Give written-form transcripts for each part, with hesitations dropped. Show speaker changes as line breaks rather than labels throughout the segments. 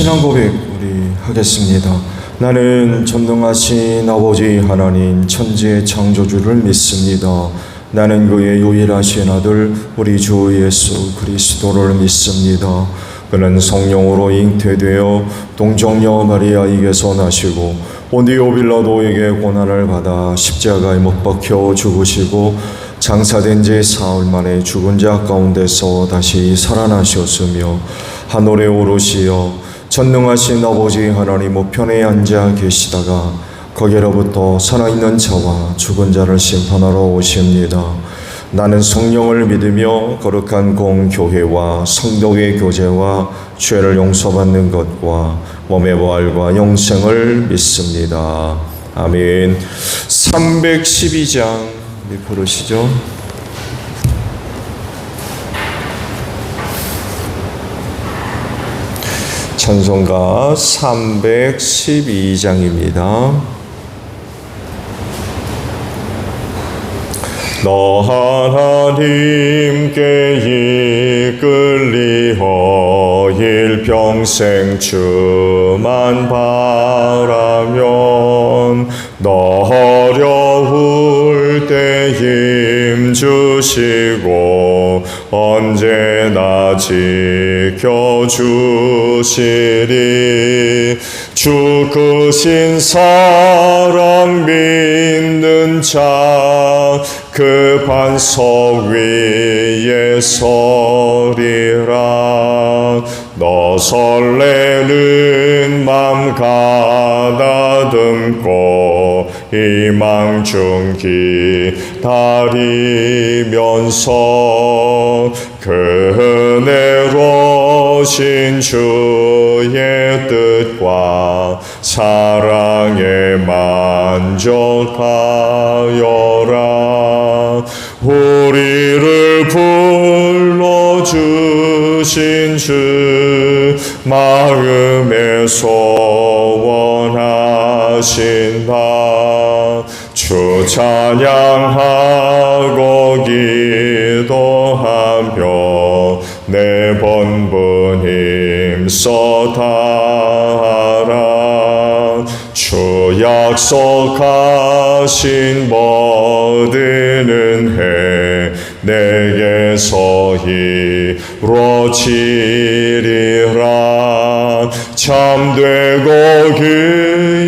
신앙 고백 우리 하겠습니다. 나는 전능하신 아버지 하나님 천지의 창조주를 믿습니다. 나는 그의 유일하신 아들 우리 주 예수 그리스도를 믿습니다. 그는 성령으로 잉태되어 동정녀 마리아에게서 나시고 본디오 빌라도에게 고난을 받아 십자가에 못 박혀 죽으시고 장사된 지 사흘 만에 죽은 자 가운데서 다시 살아나셨으며 하늘에 오르시어 전능하신 아버지 하나님 우편에 앉아 계시다가 거기로부터 살아있는 자와 죽은 자를 심판하러 오십니다. 나는 성령을 믿으며 거룩한 공교회와 성도의 교제와 죄를 용서받는 것과 몸의 부활과 영생을 믿습니다. 아멘. 312장 부르시죠. 찬송가 312장입니다. 너 하나님께 이끌리어 일평생 주만 바라면 너 어려울 때 힘주시고 언제나 지켜주시리. 주 크신 사랑 믿는 자 그 반석 위에 서리라. 너 설레는 맘 가다듬고 희망 중 기다리면서 그 은혜로우신 주의 뜻과 사랑에 만족하여라. 우리를 불러주신 주 마음에 소원하신 바 주 찬양하고 기도하며 내 본분 힘써 다하라. 주 약속하신 모든 은혜 내게서 이루어지리라. 참되고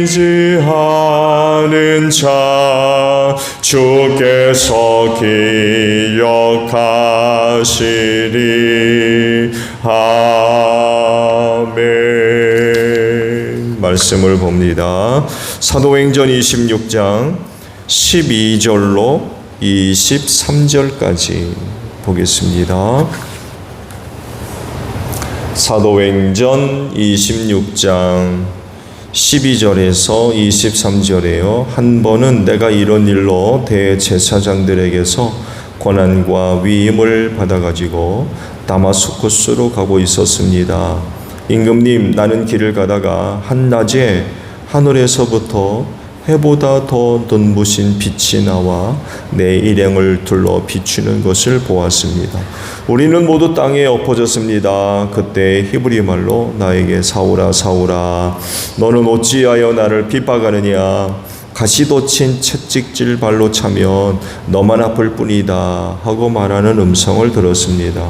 의지하는 자 주께서 기억하시리. 아멘. 말씀을 봅니다. 사도행전 26장 12절로 23절까지 보겠습니다. 사도행전 26장 12절에서 23절에요. 한 번은 내가 이런 일로 대제사장들에게서 권한과 위임을 받아가지고 다마스쿠스로 가고 있었습니다. 임금님, 나는 길을 가다가 한낮에 하늘에서부터 해보다 더 눈부신 빛이 나와 내 일행을 둘러 비추는 것을 보았습니다. 우리는 모두 땅에 엎어졌습니다. 그때 히브리 말로 나에게 사울아 사울아 너는 어찌하여 나를 핍박하느냐. 가시돋친 채찍질 발로 차면 너만 아플 뿐이다 하고 말하는 음성을 들었습니다.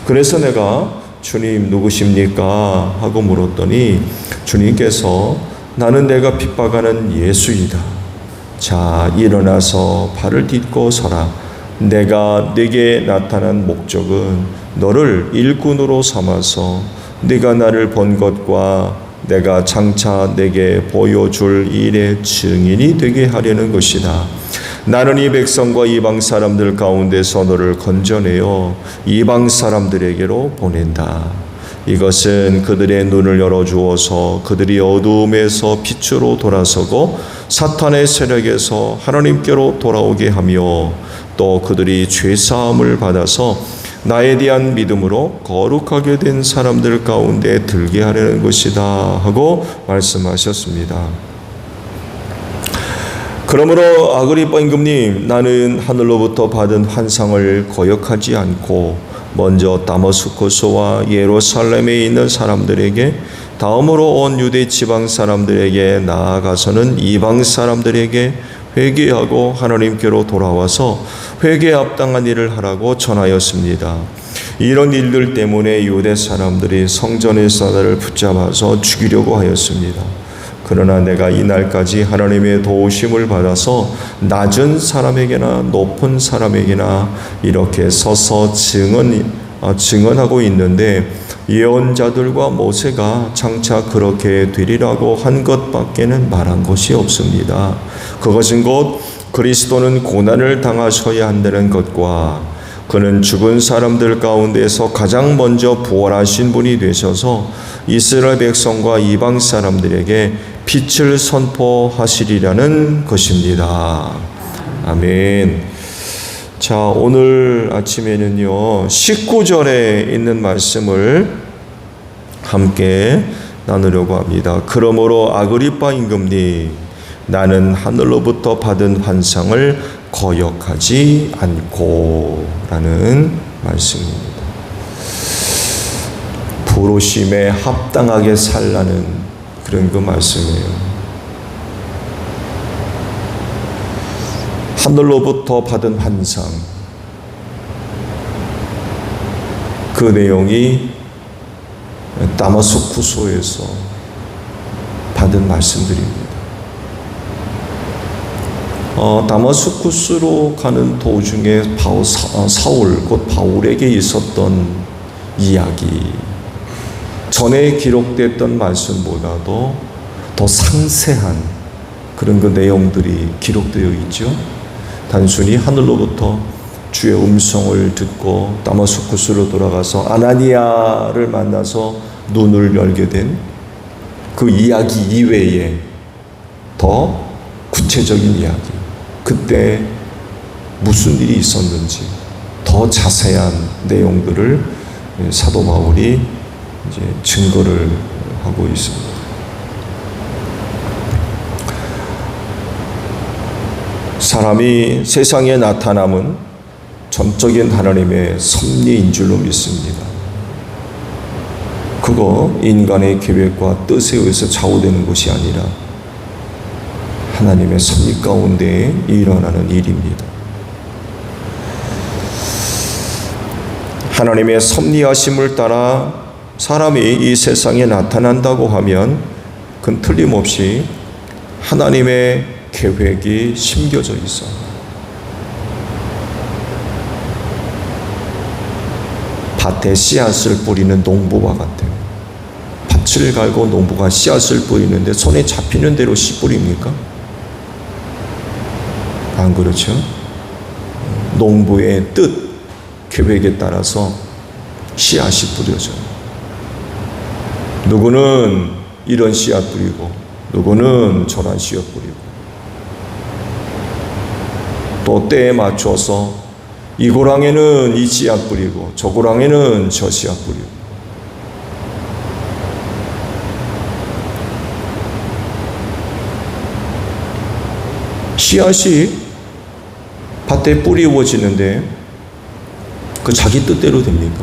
그래서 내가 주님 누구십니까 하고 물었더니 주님께서 나는 내가 핍박하는 예수이다. 자, 일어나서 발을 딛고 서라. 내가 네게 나타난 목적은 너를 일꾼으로 삼아서 네가 나를 본 것과 내가 장차 내게 보여줄 일의 증인이 되게 하려는 것이다. 나는 이 백성과 이방 사람들 가운데서 너를 건져내어 이방 사람들에게로 보낸다. 이것은 그들의 눈을 열어주어서 그들이 어두움에서 빛으로 돌아서고 사탄의 세력에서 하나님께로 돌아오게 하며 또 그들이 죄사함을 받아서 나에 대한 믿음으로 거룩하게 된 사람들 가운데 들게 하려는 것이다 하고 말씀하셨습니다. 그러므로 아그리빠 임금님, 나는 하늘로부터 받은 환상을 거역하지 않고 먼저 다마스쿠스와 예루살렘에 있는 사람들에게 다음으로 온 유대 지방 사람들에게 나아가서는 이방 사람들에게 회개하고 하나님께로 돌아와서 회개에 합당한 일을 하라고 전하였습니다. 이런 일들 때문에 유대 사람들이 성전에서 나를 붙잡아서 죽이려고 하였습니다. 그러나 내가 이날까지 하나님의 도우심을 받아서 낮은 사람에게나 높은 사람에게나 이렇게 서서 증언하고 있는데, 예언자들과 모세가 장차 그렇게 되리라고 한 것밖에는 말한 것이 없습니다. 그것은 곧 그리스도는 고난을 당하셔야 한다는 것과 그는 죽은 사람들 가운데서 가장 먼저 부활하신 분이 되셔서 이스라엘 백성과 이방 사람들에게 빛을 선포하시리라는 것입니다. 아멘. 자, 오늘 아침에는요, 19절에 있는 말씀을 함께 나누려고 합니다. 그러므로 아그리빠 임금님, 나는 하늘로부터 받은 환상을 거역하지 않고 라는 말씀입니다. 부르심에 합당하게 살라는 그런 그 말씀이에요. 하늘로부터 받은 환상, 그 내용이 다마스쿠스에서 받은 말씀들입니다. 다마스쿠스로 가는 도중에 사울, 곧 바울에게 있었던 이야기, 전에 기록됐던 말씀보다도 더 상세한 그런 그 내용들이 기록되어 있죠. 단순히 하늘로부터 주의 음성을 듣고 다마스쿠스로 돌아가서 아나니아를 만나서 눈을 열게 된 그 이야기 이외에 더 구체적인 이야기, 그때 무슨 일이 있었는지 더 자세한 내용들을 사도 바울이 이제 증거를 하고 있습니다. 사람이 세상에 나타남은 전적인 하나님의 섭리인 줄로 믿습니다. 그거 인간의 계획과 뜻에 의해서 좌우되는 것이 아니라 하나님의 섭리 가운데 일어나는 일입니다. 하나님의 섭리하심을 따라 사람이 이 세상에 나타난다고 하면 그건 틀림없이 하나님의 계획이 심겨져 있어. 밭에 씨앗을 뿌리는 농부와 같아요. 밭을 갈고 농부가 씨앗을 뿌리는데 손에 잡히는 대로 씨 뿌립니까? 안 그렇죠? 농부의 뜻, 계획에 따라서 씨앗이 뿌려져요. 누구는 이런 씨앗 뿌리고 누구는 저런 씨앗 뿌리고, 또 때에 맞춰서 이 고랑에는 이 씨앗 뿌리고 저 고랑에는 저 씨앗 뿌리고. 씨앗이 밭에 뿌리워지는데 그 자기 뜻대로 됩니까?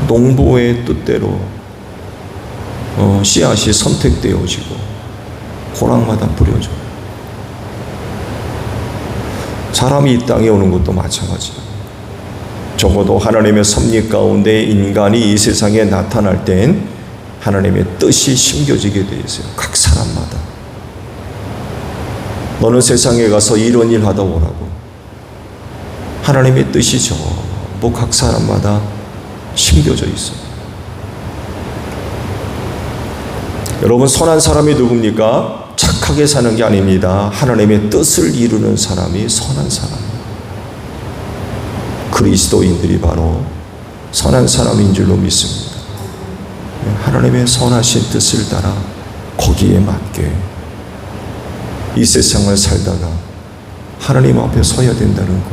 농부의 뜻대로 씨앗이 선택되어지고 고랑마다 뿌려져요. 사람이 이 땅에 오는 것도 마찬가지예요. 적어도 하나님의 섭리 가운데 인간이 이 세상에 나타날 땐 하나님의 뜻이 심겨지게 되어 있어요. 각 사람마다. 너는 세상에 가서 이런 일 하다 오라고. 하나님의 뜻이 전부 각 사람마다 심겨져 있어요. 여러분, 선한 사람이 누굽니까? 착하게 사는 게 아닙니다. 하나님의 뜻을 이루는 사람이 선한 사람이에요. 그리스도인들이 바로 선한 사람인 줄로 믿습니다. 하나님의 선하신 뜻을 따라 거기에 맞게 이 세상을 살다가 하나님 앞에 서야 된다는 것.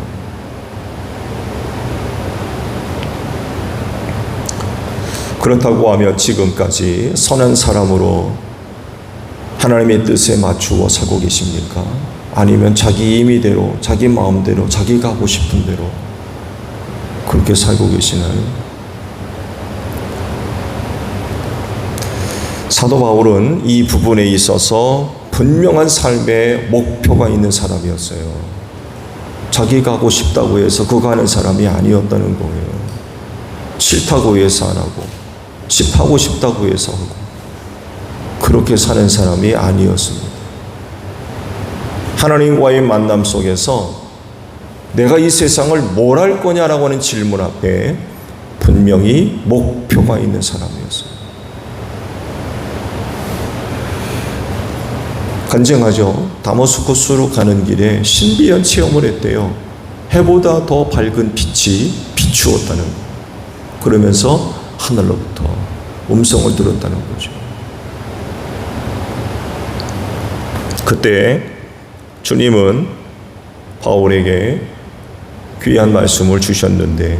그렇다고 하면 지금까지 선한 사람으로 하나님의 뜻에 맞추어 살고 계십니까? 아니면 자기 임의대로, 자기 마음대로, 자기가 하고 싶은 대로 그렇게 살고 계시나요? 사도 바울은 이 부분에 있어서 분명한 삶의 목표가 있는 사람이었어요. 자기가 하고 싶다고 해서 그거 하는 사람이 아니었다는 거예요. 싫다고 해서 안 하고, 집 하고 싶다고 해서 하고, 그렇게 사는 사람이 아니었습니다. 하나님과의 만남 속에서 내가 이 세상을 뭘 할 거냐라고 하는 질문 앞에 분명히 목표가 있는 사람이었어요. 간증하죠. 다마스커스로 가는 길에 신비한 체험을 했대요. 해보다 더 밝은 빛이 비추었다는 거. 그러면서 하늘로부터 음성을 들었다는 거죠. 그때 주님은 바울에게 귀한 말씀을 주셨는데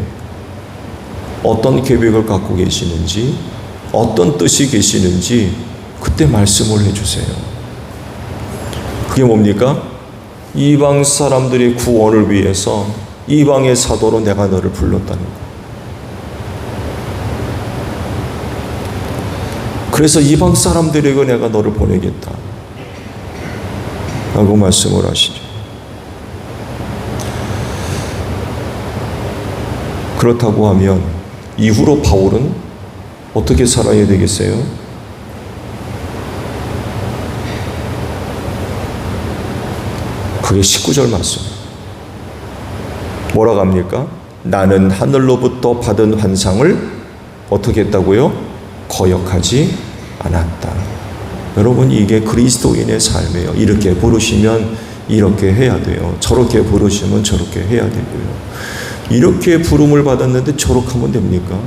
어떤 계획을 갖고 계시는지, 어떤 뜻이 계시는지 그때 말씀을 해주세요. 그게 뭡니까? 이방 사람들의 구원을 위해서 이방의 사도로 내가 너를 불렀다는 거. 그래서 이방 사람들에게 내가 너를 보내겠다 라고 말씀을 하시죠. 그렇다고 하면 이후로 바울은 어떻게 살아야 되겠어요? 그게 19절 말씀. 뭐라고 합니까? 나는 하늘로부터 받은 환상을 어떻게 했다고요? 거역하지 않았다. 여러분, 이게 그리스도인의 삶이에요. 이렇게 부르시면 이렇게 해야 돼요. 저렇게 부르시면 저렇게 해야 되고요. 이렇게 부름을 받았는데 저렇게 하면 됩니까?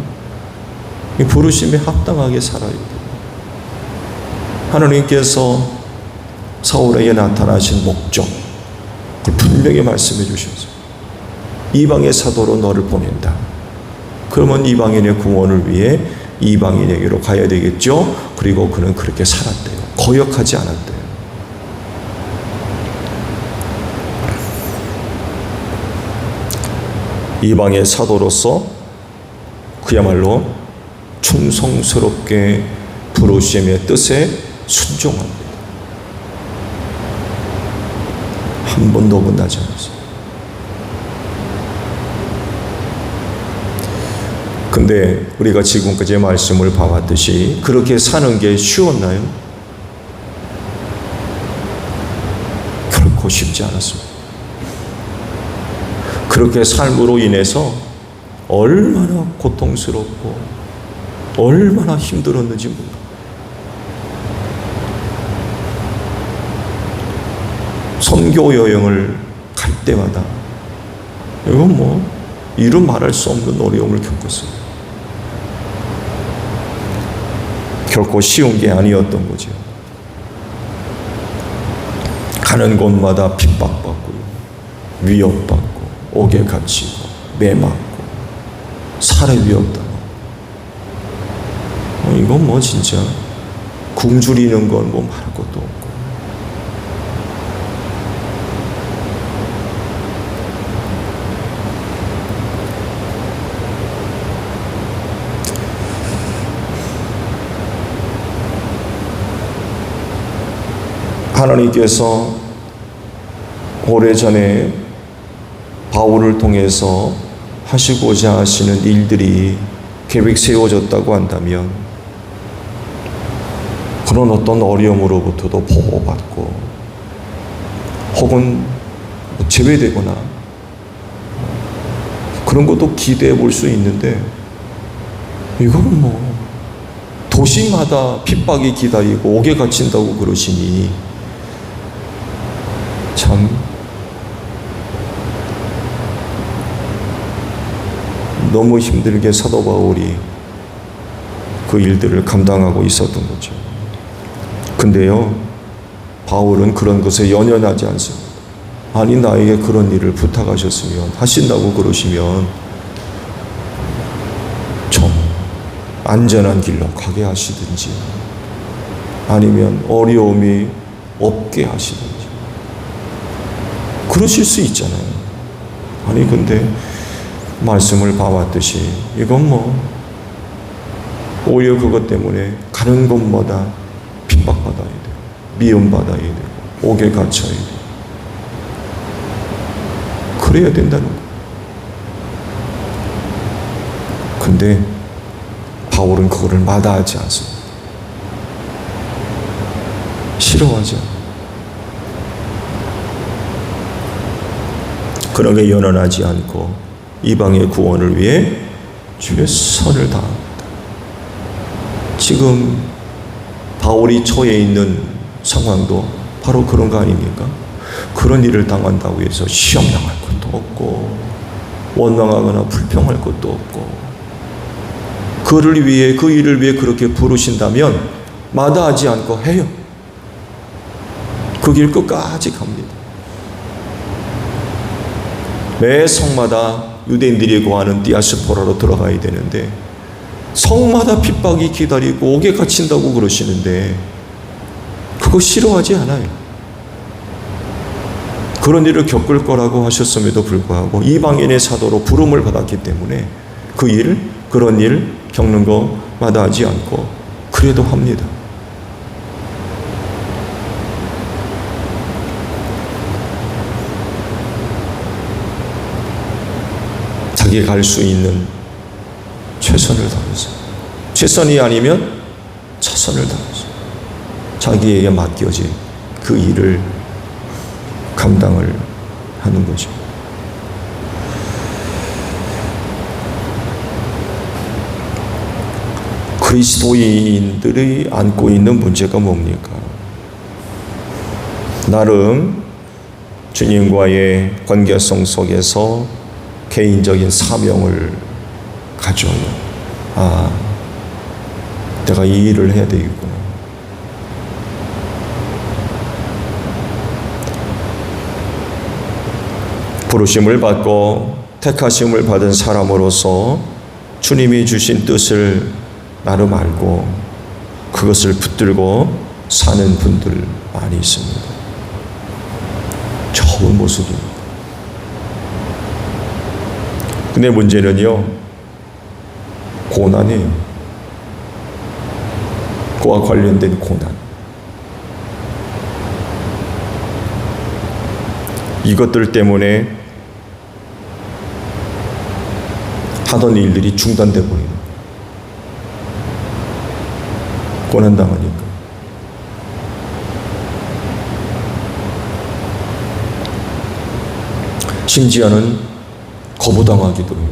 이 부르심에 합당하게 살아야 돼요. 하나님께서 사울에게 나타나신 목적, 그걸 분명히 말씀해 주셨어요. 이방의 사도로 너를 보낸다. 그러면 이방인의 구원을 위해 이방인에게로 가야 되겠죠. 그리고 그는 그렇게 살았대요. 거역하지 않았대요. 이방의 사도로서 그야말로 충성스럽게 부르심의 뜻에 순종합니다. 한 번도 어긋나지 않았어요. 근데 우리가 지금까지 말씀을 봐왔듯이 그렇게 사는 게 쉬웠나요? 결코 쉽지 않았습니다. 그렇게 삶으로 인해서 얼마나 고통스럽고 얼마나 힘들었는지 몰라요. 선교 여행을 갈 때마다 이건 이루 말할 수 없는 어려움을 겪었어요. 결코 쉬운 게 아니었던 거죠. 가는 곳마다 핍박받고 위협받고 옥에 갇히고 매맞고 살해 위협당하고 이건 진짜 굶주리는 건 말할 것도 없고. 하나님께서 오래전에 바울을 통해서 하시고자 하시는 일들이 계획 세워졌다고 한다면 그런 어떤 어려움으로부터도 보호받고 혹은 제외되거나 그런 것도 기대해 볼 수 있는데 이거는 도시마다 핍박이 기다리고 옥에 갇힌다고 그러시니 참 너무 힘들게 사도 바울이 그 일들을 감당하고 있었던 거죠. 근데요, 바울은 그런 것에 연연하지 않습니다. 아니, 나에게 그런 일을 부탁하셨으면, 하신다고 그러시면 좀 안전한 길로 가게 하시든지 아니면 어려움이 없게 하시든지 그러실 수 있잖아요. 아니 근데 말씀을 봐왔듯이 이건 오히려 그것 때문에 가는 곳마다 미움받아야 되고 옥에 갇혀야 되고 그래야 된다는 거예요. 근데 바울은 그거를 마다하지 않습니다. 싫어하지 않아요. 그러게 연연하지 않고 이방의 구원을 위해 최선을 다합니다. 지금 바울이 처해 있는 상황도 바로 그런 거 아닙니까? 그런 일을 당한다고 해서 시험 당할 것도 없고 원망하거나 불평할 것도 없고 그를 위해 그 일을 위해 그렇게 부르신다면 마다하지 않고 해요. 그 길 끝까지 갑니다. 매 성마다 유대인들이 거하는 디아스포라로 들어가야 되는데 성마다 핍박이 기다리고 옥에 갇힌다고 그러시는데 그거 싫어하지 않아요. 그런 일을 겪을 거라고 하셨음에도 불구하고 이방인의 사도로 부름을 받았기 때문에 그런 일 겪는 거 마다하지 않고 그래도 합니다. 자기가 갈 수 있는 최선을 다해서, 최선이 아니면 차선을 다해서 자기에게 맡겨진 그 일을 감당을 하는 거죠. 그리스도인들이 안고 있는 문제가 뭡니까? 나름 주님과의 관계성 속에서 개인적인 사명을 가져요. 내가 이 일을 해야 되겠구나. 부르심을 받고 택하심을 받은 사람으로서 주님이 주신 뜻을 나름 알고 그것을 붙들고 사는 분들 많이 있습니다. 좋은 모습입니다. 근데 문제는요, 고난이에요. 그와 관련된 고난. 이것들 때문에 하던 일들이 중단돼 버리는 거예요. 고난당하니까. 심지어는 거부당하기도 해요.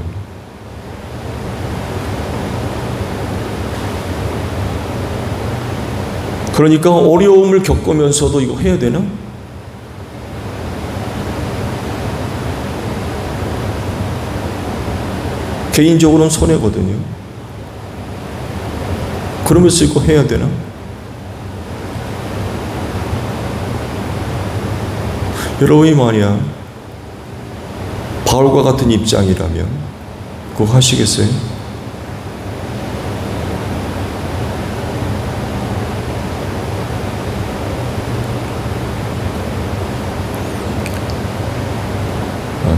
그러니까 어려움을 겪으면서도 이거 해야 되나? 개인적으로는 손해거든요. 그러면서 이거 해야 되나? 여러분이 만약 바울과 같은 입장이라면 그거 하시겠어요?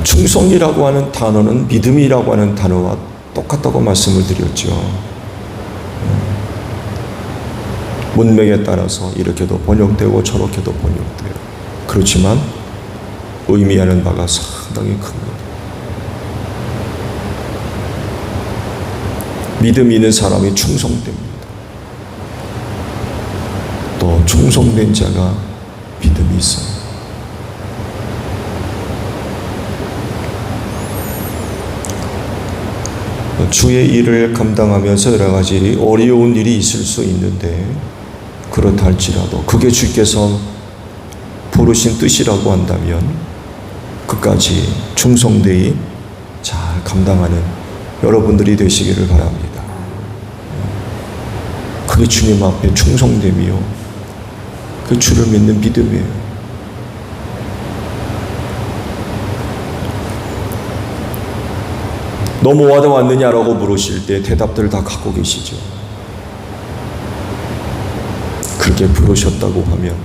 충성이라고 하는 단어는 믿음이라고 하는 단어와 똑같다고 말씀을 드렸죠. 문맥에 따라서 이렇게도 번역되고 저렇게도 번역돼요. 그렇지만 의미하는 바가 상당히 큽니다. 믿음이 있는 사람이 충성됩니다. 또 충성된 자가 믿음이 있어요. 주의 일을 감당하면서 여러 가지 어려운 일이 있을 수 있는데 그렇다 할지라도 그게 주께서 부르신 뜻이라고 한다면 끝까지 충성되이 잘 감당하는 여러분들이 되시기를 바랍니다. 그게 주님 앞에 충성됨이요, 그 주를 믿는 믿음이에요. 너무 와닿았느냐라고 물으실 때 대답들을 다 갖고 계시죠. 그렇게 부르셨다고 하면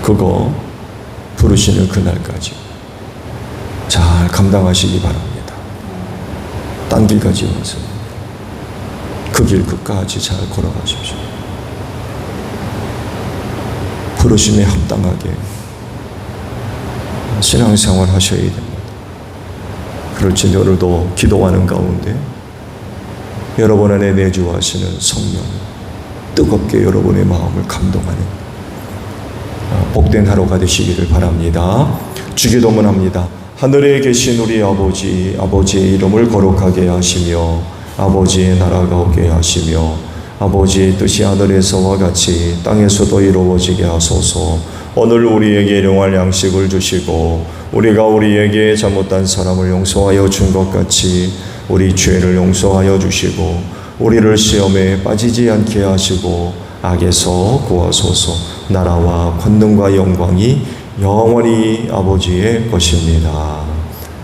그거 부르시는 그날까지 잘 감당하시기 바랍니다. 딴 길 가지 마세요. 그 길 끝까지 잘 걸어가십시오. 부르심에 합당하게 신앙생활 하셔야 됩니다. 그럴지 오늘도 기도하는 가운데 여러분 안에 내주하시는 성령 뜨겁게 여러분의 마음을 감동하는 복된 하루가 되시기를 바랍니다. 주기도문합니다. 하늘에 계신 우리 아버지, 아버지의 이름을 거룩하게 하시며 아버지의 나라가 오게 하시며 아버지의 뜻이 하늘에서와 같이 땅에서도 이루어지게 하소서. 오늘 우리에게 일용할 양식을 주시고 우리가 우리에게 잘못한 사람을 용서하여 준 것 같이 우리 죄를 용서하여 주시고 우리를 시험에 빠지지 않게 하시고 악에서 구하소서. 나라와 권능과 영광이 영원히 아버지의 것입니다.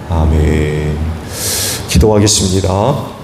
아멘. 기도하겠습니다.